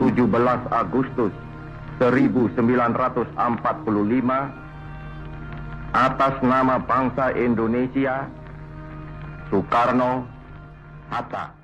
17 Agustus 1945 atas nama bangsa Indonesia, Soekarno-Hatta.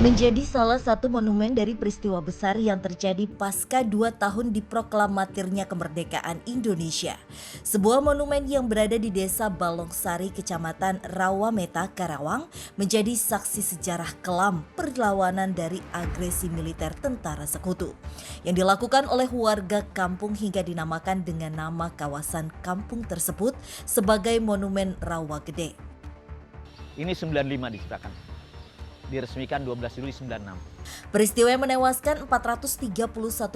Menjadi salah satu monumen dari peristiwa besar yang terjadi pasca 2 tahun diproklamatirnya kemerdekaan Indonesia. Sebuah monumen yang berada di Desa Balongsari, Kecamatan Rawameta, Karawang, menjadi saksi sejarah kelam perlawanan dari agresi militer tentara sekutu yang dilakukan oleh warga kampung hingga dinamakan dengan nama kawasan kampung tersebut sebagai Monumen Rawa Gede. Ini 95 diciptakan. Diresmikan 12 Juli 96. Peristiwa yang menewaskan 431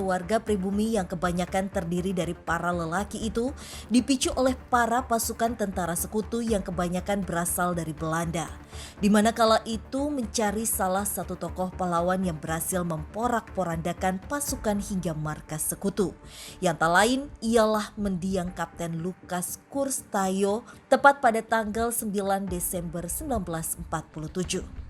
warga pribumi yang kebanyakan terdiri dari para lelaki itu dipicu oleh para pasukan tentara sekutu yang kebanyakan berasal dari Belanda. Di mana kala itu mencari salah satu tokoh pahlawan yang berhasil memporak-porandakan pasukan hingga markas sekutu. Yang tak lain ialah mendiang Kapten Lukas Kurstayo tepat pada tanggal 9 Desember 1947.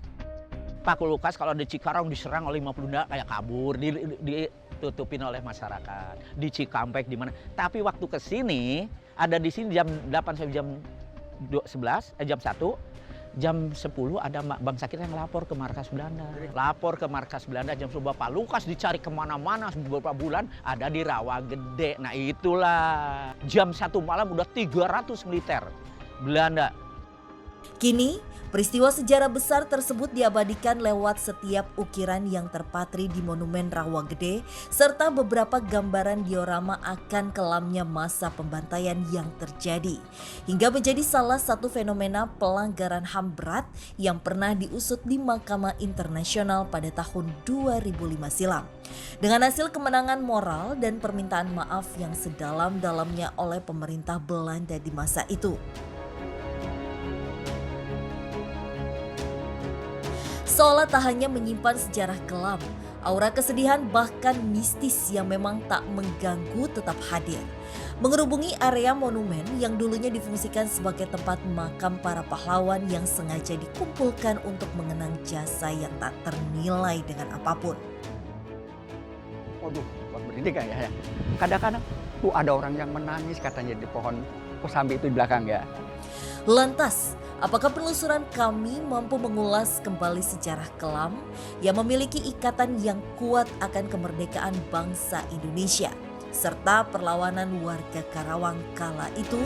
Pak Lukas kalau di Cikarang diserang oleh 50 Belanda kayak kabur, ditutupin oleh masyarakat. Di Cikampek di mana. Tapi waktu ke sini ada di sini jam 8 sampai jam 11, jam 1, jam 10 ada bangsa kita yang lapor ke markas Belanda. Lapor ke markas Belanda jam 10, Pak Lukas dicari kemana-mana beberapa bulan ada di Rawa Gede. Nah itulah jam 1 malam udah 300 militer Belanda. Kini, peristiwa sejarah besar tersebut diabadikan lewat setiap ukiran yang terpatri di Monumen Rawa Gede serta beberapa gambaran diorama akan kelamnya masa pembantaian yang terjadi hingga menjadi salah satu fenomena pelanggaran HAM berat yang pernah diusut di Mahkamah Internasional pada tahun 2005 silam. Dengan hasil kemenangan moral dan permintaan maaf yang sedalam-dalamnya oleh pemerintah Belanda di masa itu. Seolah tak hanya menyimpan sejarah kelam, aura kesedihan bahkan mistis yang memang tak mengganggu tetap hadir. Mengerubungi area monumen yang dulunya difungsikan sebagai tempat makam para pahlawan yang sengaja dikumpulkan untuk mengenang jasa yang tak ternilai dengan apapun. Waduh, merinding ya. Kadang-kadang tuh ada orang yang menangis katanya di pohon kosambi itu di belakang ya. Lantas, apakah penelusuran kami mampu mengulas kembali sejarah kelam yang memiliki ikatan yang kuat akan kemerdekaan bangsa Indonesia serta perlawanan warga Karawang kala itu?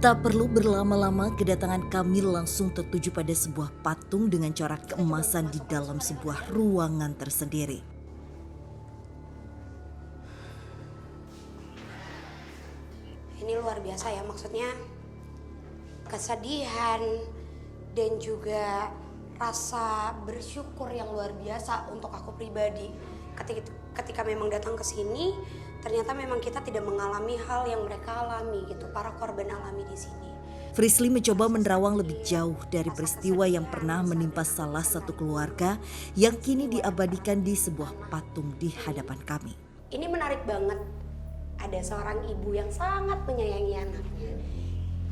Tak perlu berlama-lama, kedatangan kami langsung tertuju pada sebuah patung dengan corak keemasan di dalam sebuah ruangan tersendiri. Ini luar biasa ya, maksudnya kesedihan dan juga rasa bersyukur yang luar biasa untuk aku pribadi. Ketika memang datang ke sini, ternyata memang kita tidak mengalami hal yang mereka alami gitu, para korban alami di sini. Frisly mencoba menerawang lebih jauh dari peristiwa yang pernah menimpa salah satu keluarga yang kini diabadikan di sebuah patung di hadapan kami. Ini menarik banget. Ada seorang ibu yang sangat menyayangi anaknya.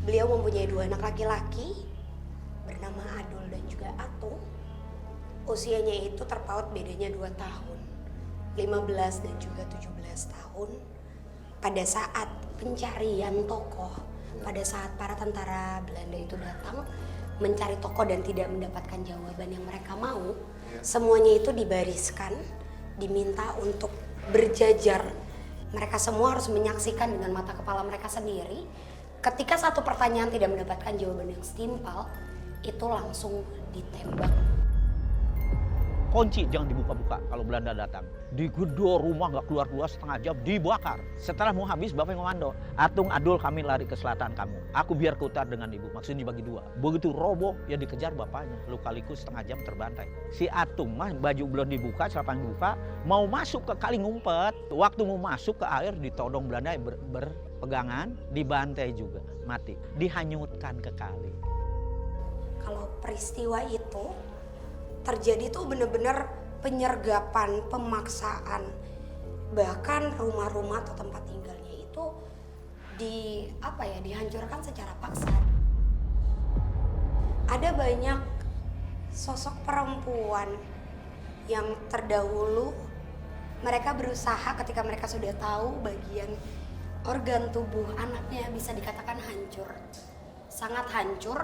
Beliau mempunyai 2 anak laki-laki bernama Adul dan juga Atung. Usianya itu terpaut bedanya 2 tahun, 15 dan juga 17 tahun. Pada saat pencarian tokoh, pada saat para tentara Belanda itu datang mencari tokoh dan tidak mendapatkan jawaban yang mereka mau, semuanya itu dibariskan, diminta untuk berjajar. Mereka semua harus menyaksikan dengan mata kepala mereka sendiri. Ketika satu pertanyaan tidak mendapatkan jawaban yang setimpal, itu langsung ditembak. kunci, jangan dibuka-buka kalau Belanda datang. Digedor rumah, nggak keluar-keluar setengah jam, dibakar. Setelah mau habis, bapak yang ngomando, Atung, Adul, kami lari ke selatan kamu. Aku biar ke utara dengan ibu, maksudnya dibagi dua. Begitu roboh, ya dikejar bapaknya. Luka-liku setengah jam terbantai. Si Atung mah baju belum dibuka, celana dibuka, mau masuk ke kali ngumpet. Waktu mau masuk ke air, ditodong Belanda berpegangan, dibantai juga, mati. Dihanyutkan ke kali. Kalau peristiwa itu terjadi tuh bener-bener penyergapan, pemaksaan. Bahkan rumah-rumah atau tempat tinggalnya itu dihancurkan secara paksa. Ada banyak sosok perempuan yang terdahulu mereka berusaha ketika mereka sudah tahu bagian organ tubuh anaknya bisa dikatakan hancur. Sangat hancur.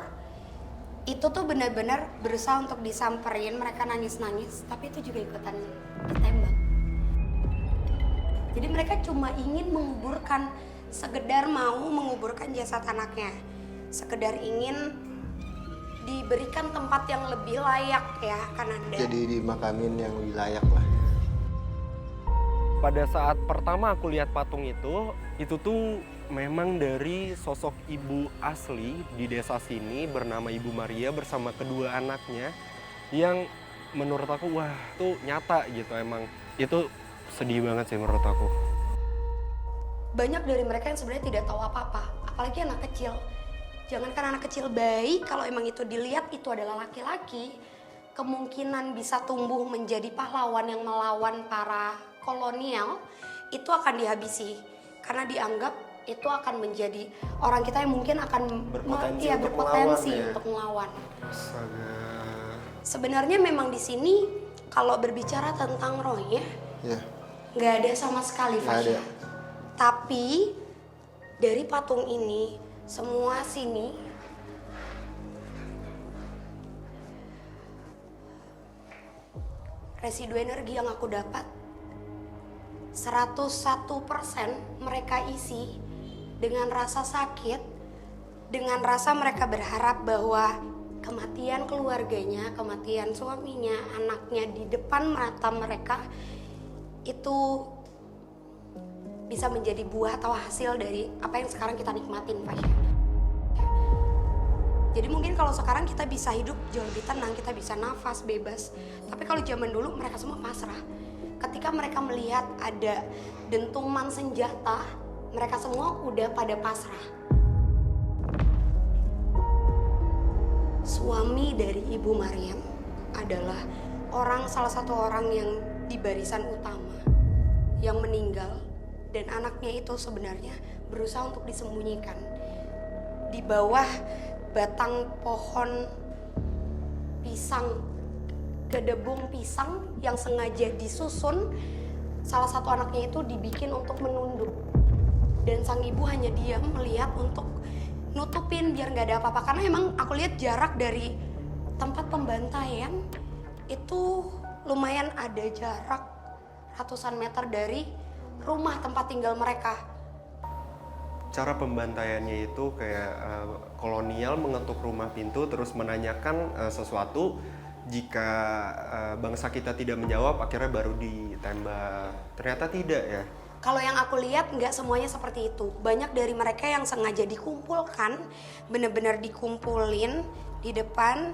Itu tuh benar-benar berusaha untuk disamperin, mereka nangis-nangis, tapi itu juga ikutan ditembak. Jadi mereka cuma ingin menguburkan, sekedar mau menguburkan jasad anaknya, sekedar ingin diberikan tempat yang lebih layak ya, Kananda. Jadi dimakamin yang lebih layak lah. Pada saat pertama aku lihat patung itu tuh memang dari sosok ibu asli di desa sini bernama Ibu Maria bersama kedua anaknya yang menurut aku wah tuh nyata gitu, emang itu sedih banget sih menurut aku. Banyak dari mereka yang sebenarnya tidak tahu apa-apa, apalagi anak kecil. Jangankan anak kecil, bayi kalau emang itu dilihat itu adalah laki-laki, kemungkinan bisa tumbuh menjadi pahlawan yang melawan para kolonial itu akan dihabisi karena dianggap itu akan menjadi orang kita yang mungkin akan berpotensi untuk melawan. Sebenarnya memang di sini kalau berbicara tentang roh ya, nggak ada sama sekali Fasya. Tapi dari patung ini semua sini residu energi yang aku dapat 101% mereka isi dengan rasa sakit, dengan rasa mereka berharap bahwa kematian keluarganya, kematian suaminya, anaknya di depan mata mereka itu bisa menjadi buah atau hasil dari apa yang sekarang kita nikmatin, Fasya. Jadi mungkin kalau sekarang kita bisa hidup jauh lebih tenang, kita bisa nafas bebas. Tapi kalau zaman dulu mereka semua pasrah. Ketika mereka melihat ada dentuman senjata, mereka semua udah pada pasrah. Suami dari Ibu Maryam adalah salah satu orang yang di barisan utama yang meninggal, dan anaknya itu sebenarnya berusaha untuk disembunyikan di bawah batang pohon pisang, gedebung pisang yang sengaja disusun. Salah satu anaknya itu dibikin untuk menunduk, dan sang ibu hanya diam melihat untuk nutupin biar nggak ada apa-apa. Karena emang aku lihat jarak dari tempat pembantaian itu lumayan ada jarak ratusan meter dari rumah tempat tinggal mereka. Cara pembantaiannya itu kayak kolonial mengetuk rumah pintu terus menanyakan sesuatu. Jika bangsa kita tidak menjawab, akhirnya baru ditembak. Ternyata tidak ya. Kalau yang aku lihat nggak semuanya seperti itu. Banyak dari mereka yang sengaja dikumpulkan, benar-benar dikumpulin di depan.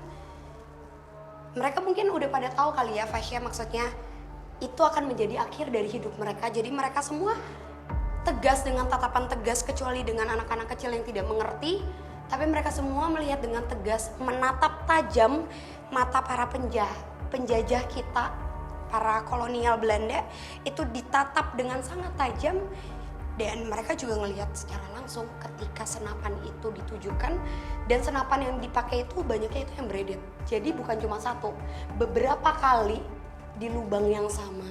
Mereka mungkin udah pada tahu kali ya, Fasya, maksudnya itu akan menjadi akhir dari hidup mereka. Jadi mereka semua tegas dengan tatapan tegas, kecuali dengan anak-anak kecil yang tidak mengerti. Tapi mereka semua melihat dengan tegas, menatap tajam mata para penjajah kita, para kolonial Belanda itu ditatap dengan sangat tajam. Dan mereka juga ngelihat secara langsung ketika senapan itu ditujukan, dan senapan yang dipakai itu banyaknya itu yang beredit. Jadi bukan cuma satu, beberapa kali di lubang yang sama.